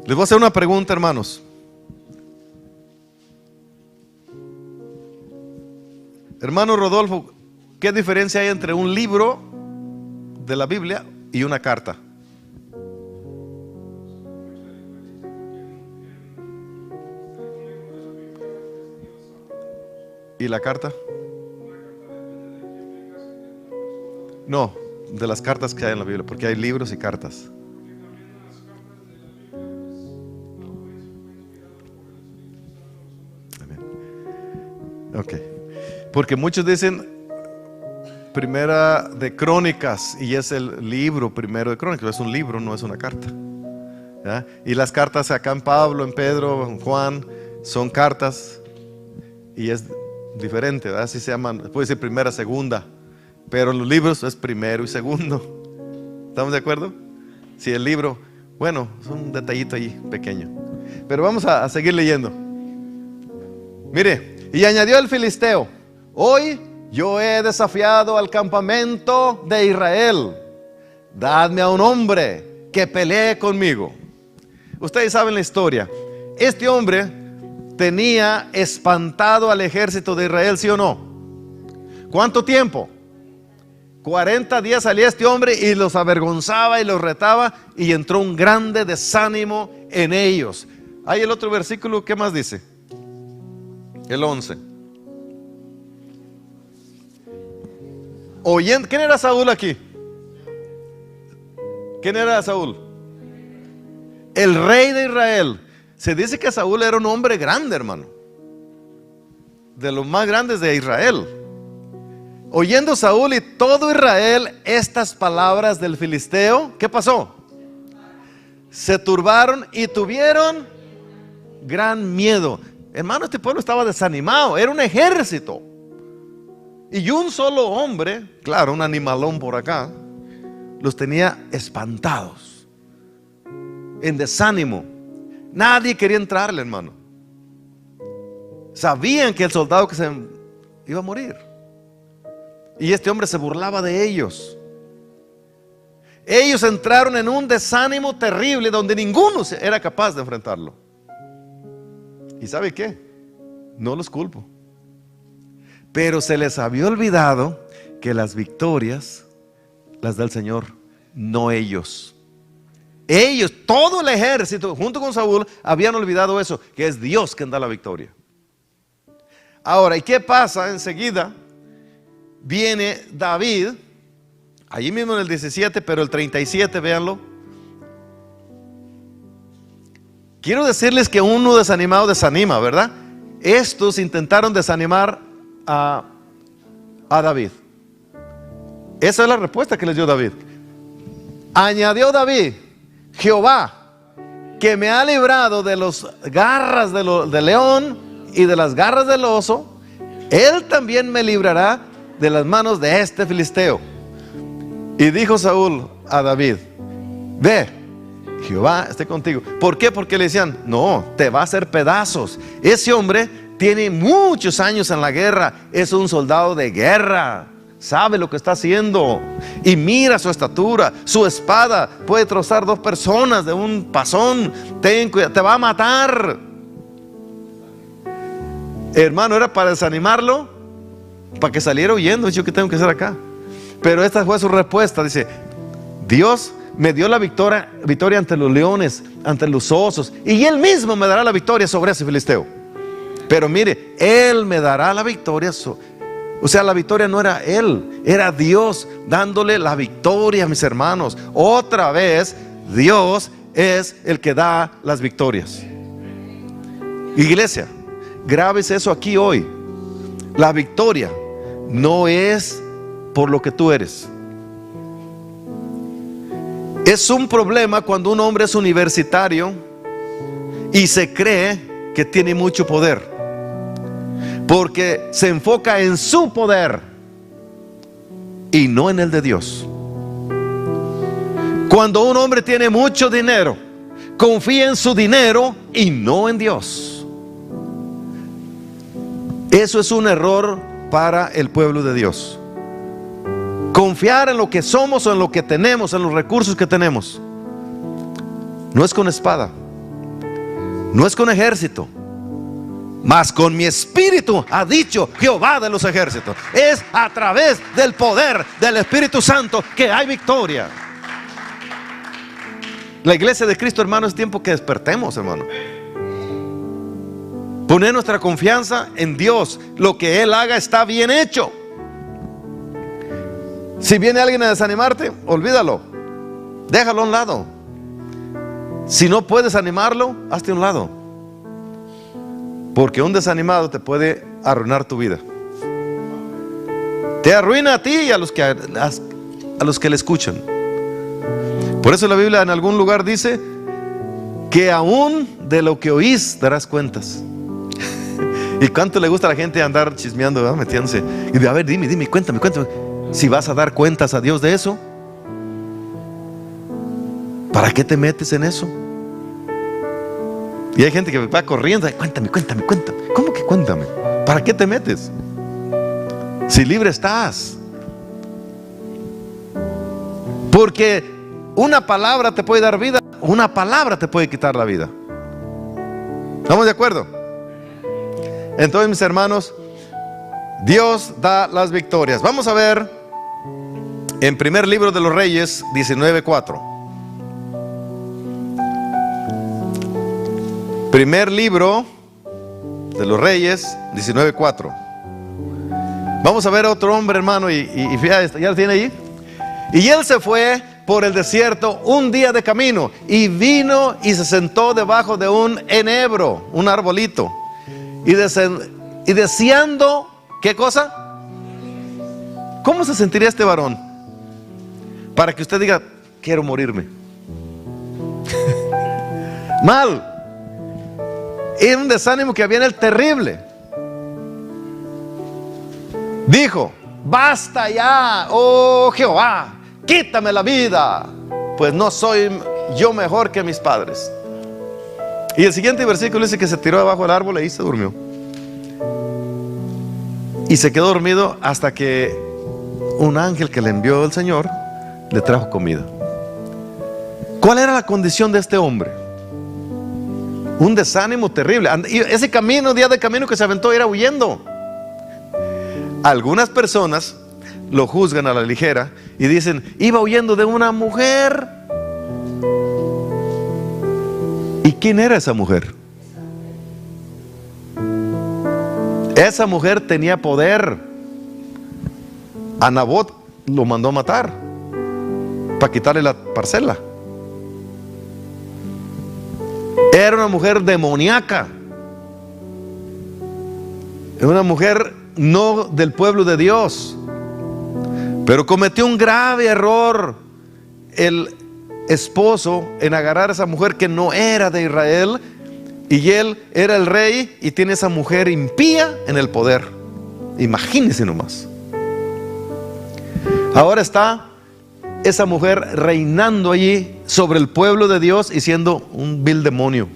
Les voy a hacer una pregunta, hermanos. Hermano Rodolfo, ¿qué diferencia hay entre un libro de la Biblia y una carta? ¿Y la carta? No, de las cartas que hay en la Biblia, porque hay libros y cartas. Ok, porque muchos dicen Primera de Crónicas y es el libro primero de Crónicas, es un libro, no es una carta. ¿Ya? Y las cartas acá en Pablo, en Pedro, en Juan, son cartas y es diferente, ¿verdad? Así se llaman, puede ser primera, segunda, pero los libros es primero y segundo. ¿Estamos de acuerdo? Si el libro, bueno, es un detallito ahí pequeño, pero vamos a seguir leyendo. Mire. Y añadió el filisteo: hoy yo he desafiado al campamento de Israel, dadme a un hombre que pelee conmigo. Ustedes saben la historia. Este hombre tenía espantado al ejército de Israel, ¿sí o no? ¿Cuánto tiempo? 40 días salía este hombre y los avergonzaba y los retaba, y entró un grande desánimo en ellos. Hay el otro versículo, ¿qué más dice? El 11. oyendo, ¿quién era Saúl aquí? ¿Quién era Saúl? El rey de Israel. Se dice que Saúl era un hombre grande, hermano, de los más grandes de Israel. Oyendo Saúl y todo Israel estas palabras del filisteo, ¿qué pasó? Se turbaron y tuvieron gran miedo. Hermano, este pueblo estaba desanimado, era un ejército. Y un solo hombre, claro, un animalón por acá, los tenía espantados, en desánimo. Nadie quería entrarle, hermano. Sabían que el soldado que se iba a morir. Y este hombre se burlaba de ellos. Ellos entraron en un desánimo terrible donde ninguno era capaz de enfrentarlo. ¿Y sabe qué? No los culpo. Pero se les había olvidado que las victorias las da el Señor, no ellos. Ellos, todo el ejército, junto con Saúl, habían olvidado eso, que es Dios quien da la victoria. Ahora, ¿y qué pasa? Enseguida viene David, allí mismo en el 17, pero el 37, véanlo. Quiero decirles que uno desanimado desanima, ¿verdad? Estos intentaron desanimar a David. Esa es la respuesta que les dio David. Añadió David: Jehová, que me ha librado de las garras del león y de las garras del oso, Él también me librará de las manos de este filisteo. Y dijo Saúl a David: ve, Jehová esté contigo. ¿Por qué? Porque le decían: no, te va a hacer pedazos. Ese hombre tiene muchos años en la guerra, es un soldado de guerra, sabe lo que está haciendo. Y mira su estatura, su espada puede trozar 2 personas de un pasón. Ten cuidado, te va a matar. Hermano, era para desanimarlo, para que saliera huyendo. Yo, ¿qué tengo que hacer acá? Pero esta fue su respuesta. Dice: Dios me dio la victoria ante los leones, ante los osos, y Él mismo me dará la victoria sobre ese filisteo. Pero mire, Él me dará la victoria. O sea, la victoria no era Él, era Dios dándole la victoria, mis hermanos. Otra vez, Dios es el que da las victorias. Iglesia, grábese eso aquí hoy. La victoria no es por lo que tú eres. Es un problema cuando un hombre es universitario y se cree que tiene mucho poder, porque se enfoca en su poder y no en el de Dios. Cuando un hombre tiene mucho dinero, confía en su dinero y no en Dios. Eso es un error para el pueblo de Dios. Confiar en lo que somos o en lo que tenemos, en los recursos que tenemos. No es con espada, no es con ejército, mas con mi espíritu, ha dicho Jehová de los ejércitos. Es a través del poder del Espíritu Santo que hay victoria. La iglesia de Cristo, hermano, es tiempo que despertemos, hermano. Poner nuestra confianza en Dios. Lo que Él haga está bien hecho. Si viene alguien a desanimarte, olvídalo, déjalo a un lado. Si no puedes animarlo, hazte a un lado, porque un desanimado te puede arruinar tu vida. Te arruina a ti y a los que le escuchan. Por eso la Biblia en algún lugar dice que aún de lo que oís darás cuentas. ¿Y cuánto le gusta a la gente andar chismeando, ¿verdad? Metiéndose? Y de, a ver, dime, cuéntame. Si vas a dar cuentas a Dios de eso, ¿para qué te metes en eso? Y hay gente que va corriendo: cuéntame. ¿Cómo que cuéntame? ¿Para qué te metes? Si libre estás. Porque una palabra te puede dar vida, una palabra te puede quitar la vida. ¿Estamos de acuerdo? Entonces, mis hermanos, Dios da las victorias. Vamos a ver en primer libro de los Reyes 19:4. Primer libro de los Reyes 19:4. Vamos a ver a otro hombre, hermano, y fíjate, ¿ya lo tiene ahí? Y él se fue por el desierto un día de camino, y vino y se sentó debajo de un enebro, un arbolito, y deseando, ¿qué cosa? ¿Cómo se sentiría este varón? Para que usted diga, quiero morirme. Mal. Era un desánimo que había en él terrible. Dijo, basta ya, oh Jehová, quítame la vida, pues no soy yo mejor que mis padres. Y el siguiente versículo dice que se tiró debajo del árbol y ahí se durmió. Y se quedó dormido hasta que un ángel que le envió el Señor le trajo comida. ¿Cuál era la condición de este hombre? Un desánimo terrible. Y ese camino, día de camino que se aventó, era huyendo. Algunas personas lo juzgan a la ligera y dicen, iba huyendo de una mujer. ¿Y quién era esa mujer? Esa mujer tenía poder. A Nabot lo mandó a matar para quitarle la parcela. Era una mujer demoníaca, una mujer no del pueblo de Dios, pero cometió un grave error el esposo en agarrar a esa mujer que no era de Israel, y él era el rey y tiene esa mujer impía en el poder. Imagínense nomás. Ahora está esa mujer reinando allí sobre el pueblo de Dios y siendo un vil demonio.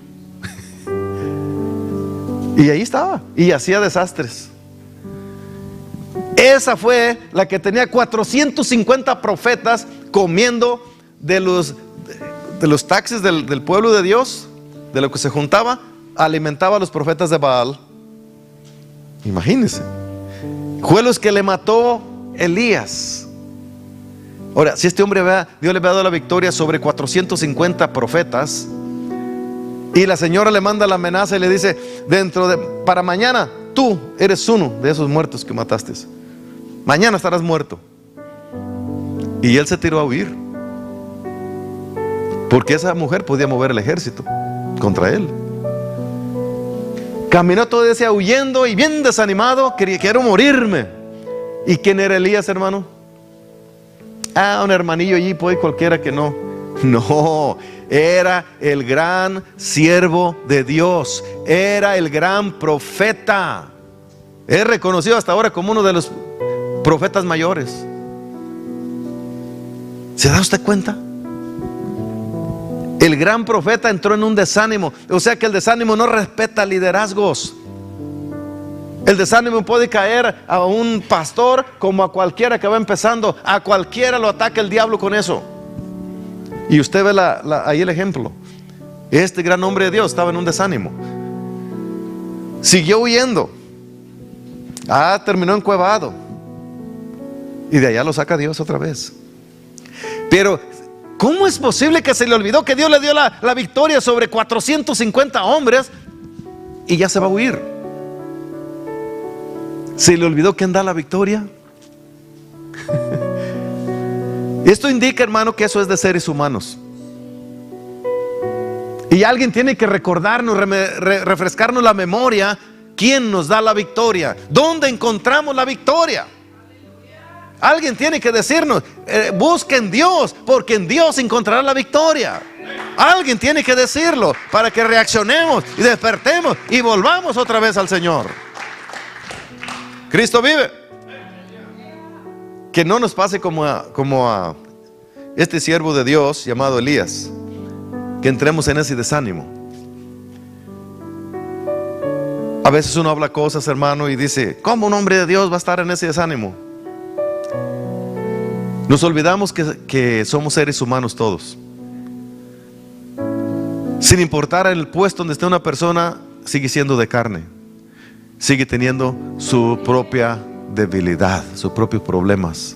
Y ahí estaba y hacía desastres. Esa fue la que tenía 450 profetas comiendo de los taxis del pueblo de Dios, de lo que se juntaba, alimentaba a los profetas de Baal. Imagínense. Fue los que le mató Elías. Ahora, si este hombre Dios le había dado la victoria sobre 450 profetas, y la señora le manda la amenaza y le dice, para mañana tú eres uno de esos muertos que mataste, mañana estarás muerto. Y él se tiró a huir, porque esa mujer podía mover el ejército contra él. Caminó todo ese huyendo y bien desanimado, quiero morirme. ¿Y quién era Elías, hermano? Un hermanillo allí, pues cualquiera que no. No, era el gran siervo de Dios, era el gran profeta. Es reconocido hasta ahora como uno de los profetas mayores. ¿Se da usted cuenta? El gran profeta entró en un desánimo. O sea que el desánimo no respeta liderazgos. El desánimo puede caer a un pastor como a cualquiera que va empezando. A cualquiera lo ataca el diablo con eso. Y usted ve ahí el ejemplo. Este gran hombre de Dios estaba en un desánimo. Siguió huyendo. Terminó encuevado. Y de allá lo saca Dios otra vez. Pero ¿cómo es posible que se le olvidó que Dios le dio la victoria sobre 450 hombres y ya se va a huir? ¿Se le olvidó quién da la victoria? Esto indica, hermano, que eso es de seres humanos. Y alguien tiene que recordarnos, refrescarnos la memoria. ¿Quién nos da la victoria? ¿Dónde encontramos la victoria? Alguien tiene que decirnos, busquen Dios, porque en Dios encontrará la victoria. Alguien tiene que decirlo para que reaccionemos y despertemos y volvamos otra vez al Señor. Cristo vive. Que no nos pase como a este siervo de Dios llamado Elías, que entremos en ese desánimo. A veces uno habla cosas, hermano, y dice, ¿cómo un hombre de Dios va a estar en ese desánimo? Nos olvidamos que somos seres humanos todos. Sin importar el puesto donde esté una persona, sigue siendo de carne. Sigue teniendo su propia debilidad, sus propios problemas.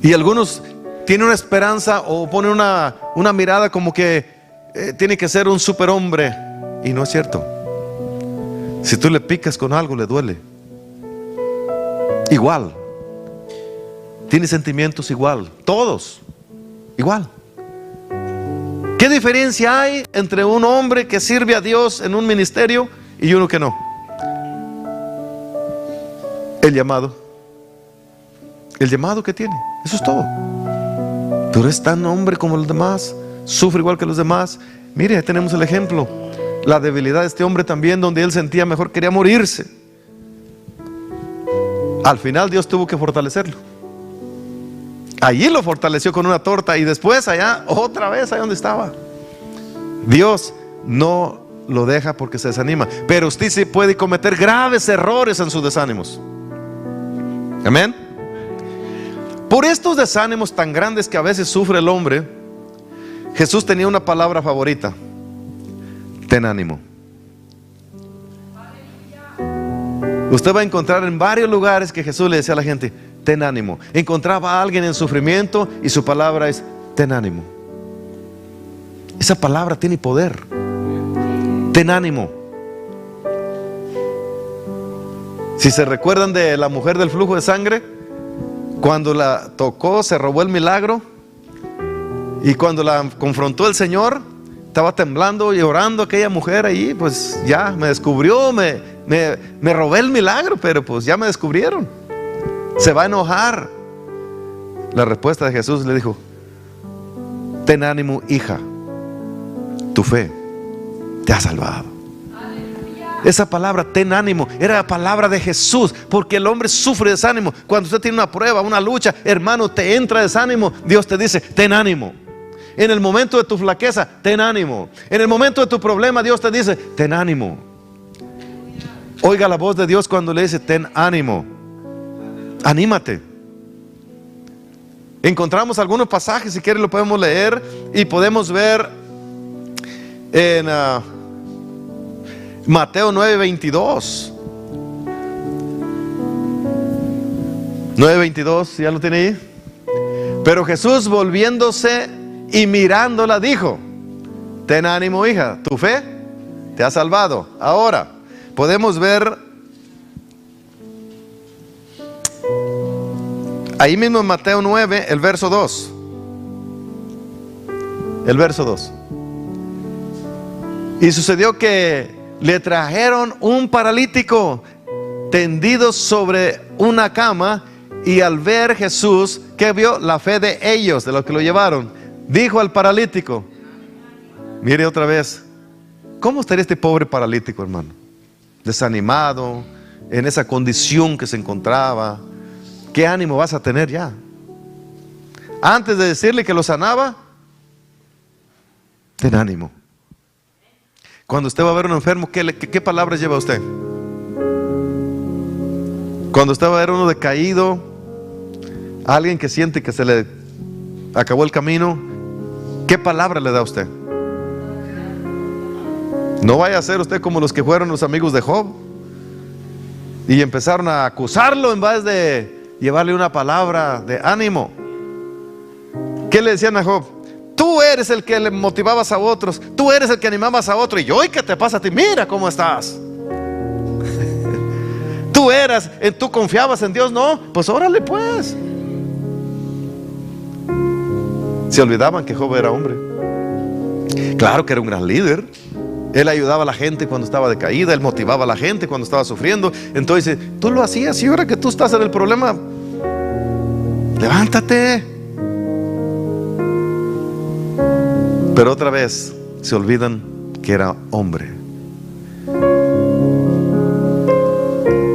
Y algunos tienen una esperanza o ponen una mirada como que tiene que ser un superhombre. Y no es cierto. Si tú le picas con algo, le duele. igual. Tiene sentimientos igual. Todos igual. ¿Qué diferencia hay entre un hombre que sirve a Dios en un ministerio y uno que no? El llamado. El llamado que tiene. Eso es todo. Pero es tan hombre como los demás. Sufre igual que los demás. Mire, ahí tenemos el ejemplo. La debilidad de este hombre también, donde él sentía mejor, quería morirse. Al final Dios tuvo que fortalecerlo. Allí lo fortaleció con una torta y después allá, otra vez, ahí donde estaba. Dios no lo deja porque se desanima. Pero usted sí puede cometer graves errores en sus desánimos. Amén. Por estos desánimos tan grandes que a veces sufre el hombre, Jesús tenía una palabra favorita: ten ánimo. Usted va a encontrar en varios lugares que Jesús le decía a la gente: ten ánimo. Encontraba a alguien en sufrimiento y su palabra es: ten ánimo. Esa palabra tiene poder. Ten ánimo. Si se recuerdan de la mujer del flujo de sangre, cuando la tocó, se robó el milagro. Y cuando la confrontó el Señor, estaba temblando y orando aquella mujer ahí. Pues ya me descubrió, me robé el milagro, pero pues ya me descubrieron. Se va a enojar. La respuesta de Jesús le dijo: ten ánimo, hija, tu fe te ha salvado. Esa palabra, ten ánimo, era la palabra de Jesús, porque el hombre sufre desánimo. Cuando usted tiene una prueba, una lucha, hermano, te entra desánimo, Dios te dice: ten ánimo. En el momento de tu flaqueza, ten ánimo. En el momento de tu problema, Dios te dice: ten ánimo. Oiga la voz de Dios cuando le dice: ten ánimo. Anímate. Encontramos algunos pasajes, si quiere lo podemos leer, y podemos ver en Mateo 9:22. 9:22, ¿ya lo tiene ahí? Pero Jesús, volviéndose y mirándola, dijo: ten ánimo, hija, tu fe te ha salvado. Ahora podemos ver ahí mismo en Mateo 9, el verso 2. El verso 2. Y sucedió que le trajeron un paralítico tendido sobre una cama, y al ver Jesús, ¿qué vio? La fe de ellos, de los que lo llevaron. Dijo al paralítico, mire otra vez, ¿cómo estaría este pobre paralítico, hermano? Desanimado, en esa condición que se encontraba. ¿Qué ánimo vas a tener ya? Antes de decirle que lo sanaba, ten ánimo. Cuando usted va a ver a un enfermo, ¿qué palabras lleva usted? Cuando usted va a ver a uno decaído, a alguien que siente que se le acabó el camino, ¿qué palabra le da a usted? No vaya a ser usted como los que fueron los amigos de Job y empezaron a acusarlo en vez de llevarle una palabra de ánimo. ¿Qué le decían a Job? Tú eres el que le motivabas a otros, tú eres el que animabas a otro, y hoy, ¿qué te pasa a ti? Mira cómo estás. Tú confiabas en Dios, no, pues órale pues. Se olvidaban que Job era hombre. Claro que era un gran líder. Él ayudaba a la gente cuando estaba decaída, él motivaba a la gente cuando estaba sufriendo. Entonces, tú lo hacías, y ahora que tú estás en el problema, levántate. Pero otra vez se olvidan que era hombre.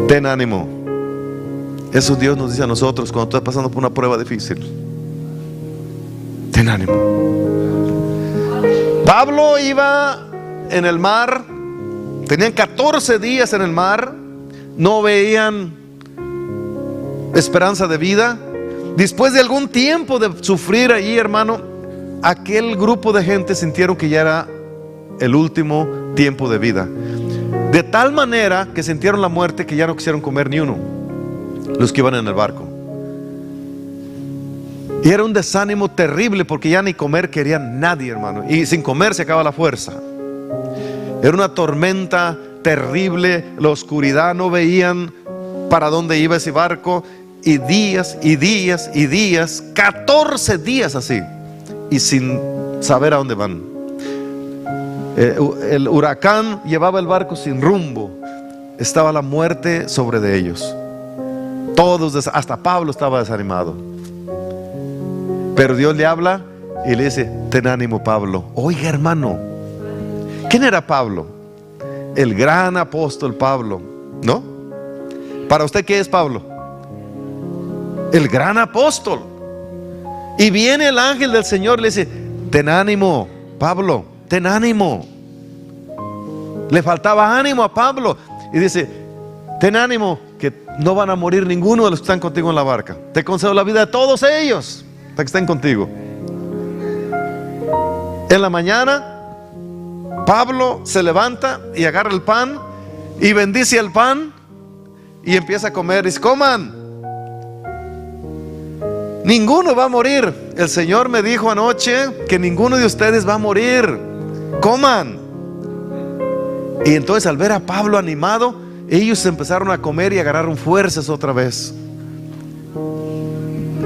Ten ánimo. Eso Dios nos dice a nosotros cuando estás pasando por una prueba difícil. Ten ánimo. Pablo iba en el mar, tenían 14 días en el mar, no veían esperanza de vida. Después de algún tiempo de sufrir allí, hermano, aquel grupo de gente sintieron que ya era el último tiempo de vida, de tal manera que sintieron la muerte que ya no quisieron comer ni uno, los que iban en el barco. Y era un desánimo terrible, porque ya ni comer querían nadie, hermano, y sin comer se acaba la fuerza. Era una tormenta terrible, la oscuridad, no veían para dónde iba ese barco, y días y días y días, 14 días así, y sin saber a dónde van. El huracán llevaba el barco sin rumbo, estaba la muerte sobre de ellos. Todos, hasta Pablo estaba desanimado. Pero Dios le habla y le dice: ten ánimo, Pablo. Oiga, hermano, ¿quién era Pablo? El gran apóstol Pablo, ¿no? ¿Para usted qué es Pablo? El gran apóstol. Y viene el ángel del Señor y le dice: ten ánimo, Pablo, ten ánimo. Le faltaba ánimo a Pablo. Y dice: ten ánimo, que no van a morir ninguno de los que están contigo en la barca. Te concedo la vida de todos ellos para que estén contigo. En la mañana Pablo se levanta y agarra el pan y bendice el pan y empieza a comer. Dice: coman, ninguno va a morir. El Señor me dijo anoche que ninguno de ustedes va a morir. Coman. Y entonces, al ver a Pablo animado, ellos empezaron a comer y agarraron fuerzas otra vez.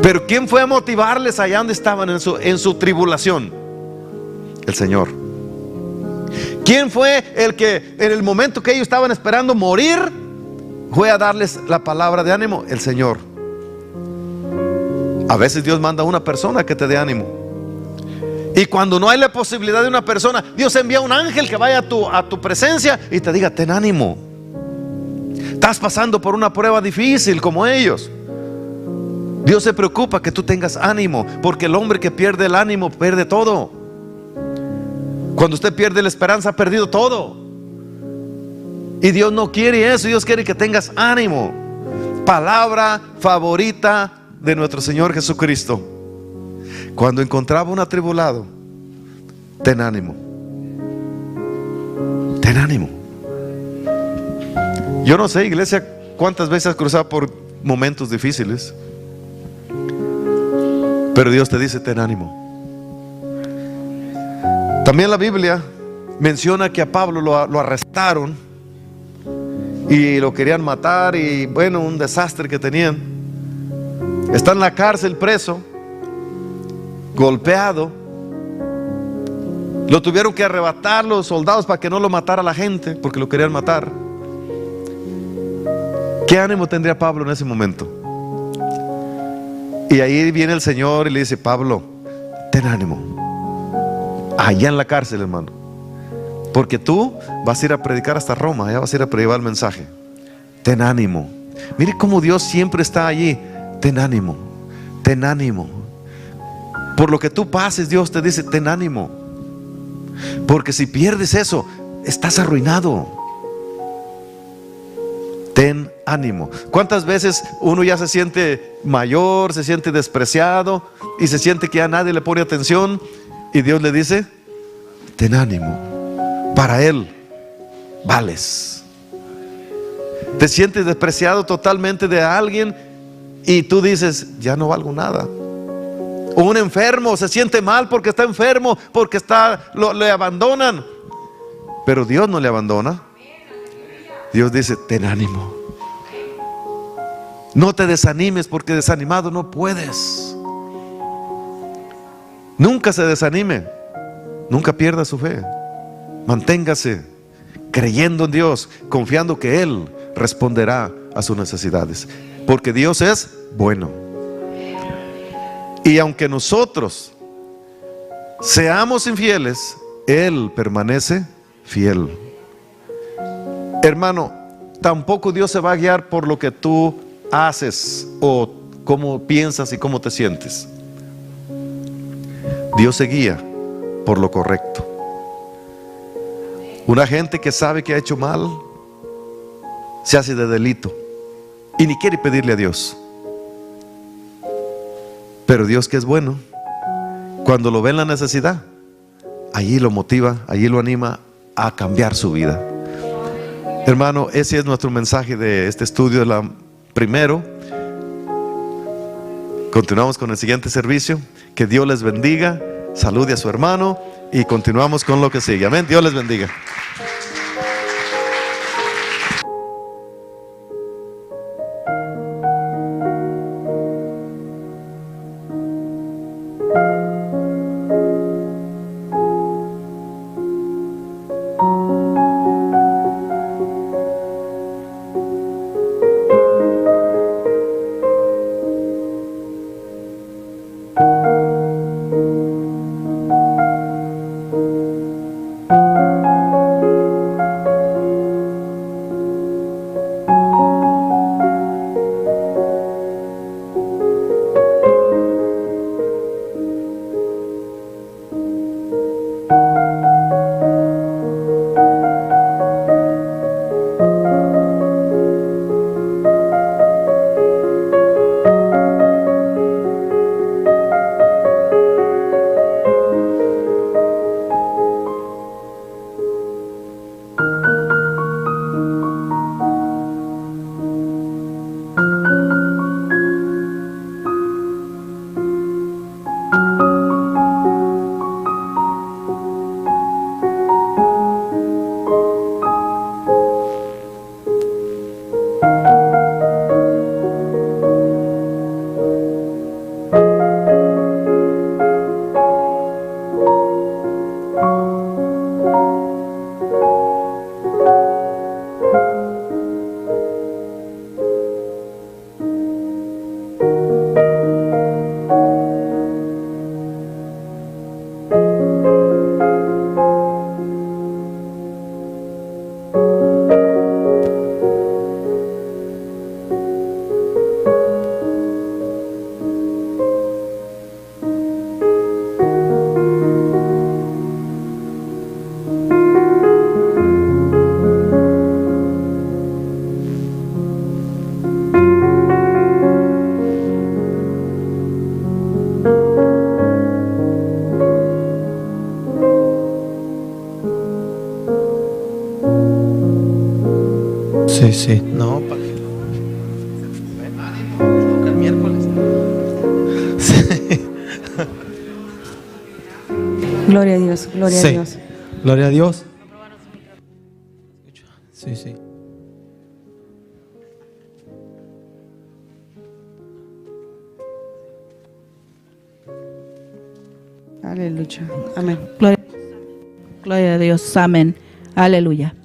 Pero ¿quién fue a motivarles allá donde estaban en su tribulación? El Señor. ¿Quién fue el que en el momento que ellos estaban esperando morir fue a darles la palabra de ánimo? El Señor. A veces Dios manda a una persona que te dé ánimo. Y cuando no hay la posibilidad de una persona, Dios envía un ángel que vaya a tu presencia y te diga: ten ánimo. Estás pasando por una prueba difícil como ellos. Dios se preocupa que tú tengas ánimo, porque el hombre que pierde el ánimo pierde todo. Cuando usted pierde la esperanza, ha perdido todo. Y Dios no quiere eso. Dios quiere que tengas ánimo. Palabra favorita de nuestro Señor Jesucristo: cuando encontraba un atribulado, ten ánimo. Ten ánimo. Yo no sé, iglesia, cuántas veces has cruzado por momentos difíciles, pero Dios te dice: ten ánimo. También la Biblia menciona que a Pablo lo arrestaron y lo querían matar, y bueno, un desastre que tenían. Está en la cárcel preso, golpeado. Lo tuvieron que arrebatar los soldados para que no lo matara la gente, porque lo querían matar. ¿Qué ánimo tendría Pablo en ese momento? Y ahí viene el Señor y le dice: Pablo, ten ánimo. Allá en la cárcel, hermano, porque tú vas a ir a predicar hasta Roma. Allá vas a ir a predicar el mensaje. Ten ánimo. Mire cómo Dios siempre está allí. Ten ánimo, ten ánimo. Por lo que tú pases, Dios te dice: ten ánimo. Porque si pierdes eso, estás arruinado. Ten ánimo. ¿Cuántas veces uno ya se siente mayor, se siente despreciado y se siente que a nadie le pone atención, y Dios le dice: ten ánimo, para Él vales? Te sientes despreciado totalmente de alguien y tú dices: ya no valgo nada. O un enfermo se siente mal porque está enfermo, porque le abandonan, pero Dios no le abandona. Dios dice: ten ánimo. No te desanimes, porque desanimado no puedes. Nunca se desanime. Nunca pierda su fe. Manténgase creyendo en Dios, confiando que Él responderá a sus necesidades, porque Dios es bueno. Y aunque nosotros seamos infieles, Él permanece fiel. Hermano, tampoco Dios se va a guiar por lo que tú haces o cómo piensas y cómo te sientes. Dios se guía por lo correcto. Una gente que sabe que ha hecho mal se hace de delito y ni quiere pedirle a Dios. Pero Dios, que es bueno, cuando lo ve en la necesidad, allí lo motiva, allí lo anima a cambiar su vida. Hermano, ese es nuestro mensaje de este estudio primero. Continuamos con el siguiente servicio. Que Dios les bendiga. Salude a su hermano y continuamos con lo que sigue. Amén. Dios les bendiga. Sí, sí. No, para que el miércoles. Sí. Gloria a Dios, gloria a Sí. Dios. Gloria a Dios. Sí, sí. Aleluya. Amén. Gloria, gloria a Dios. Amén. Aleluya.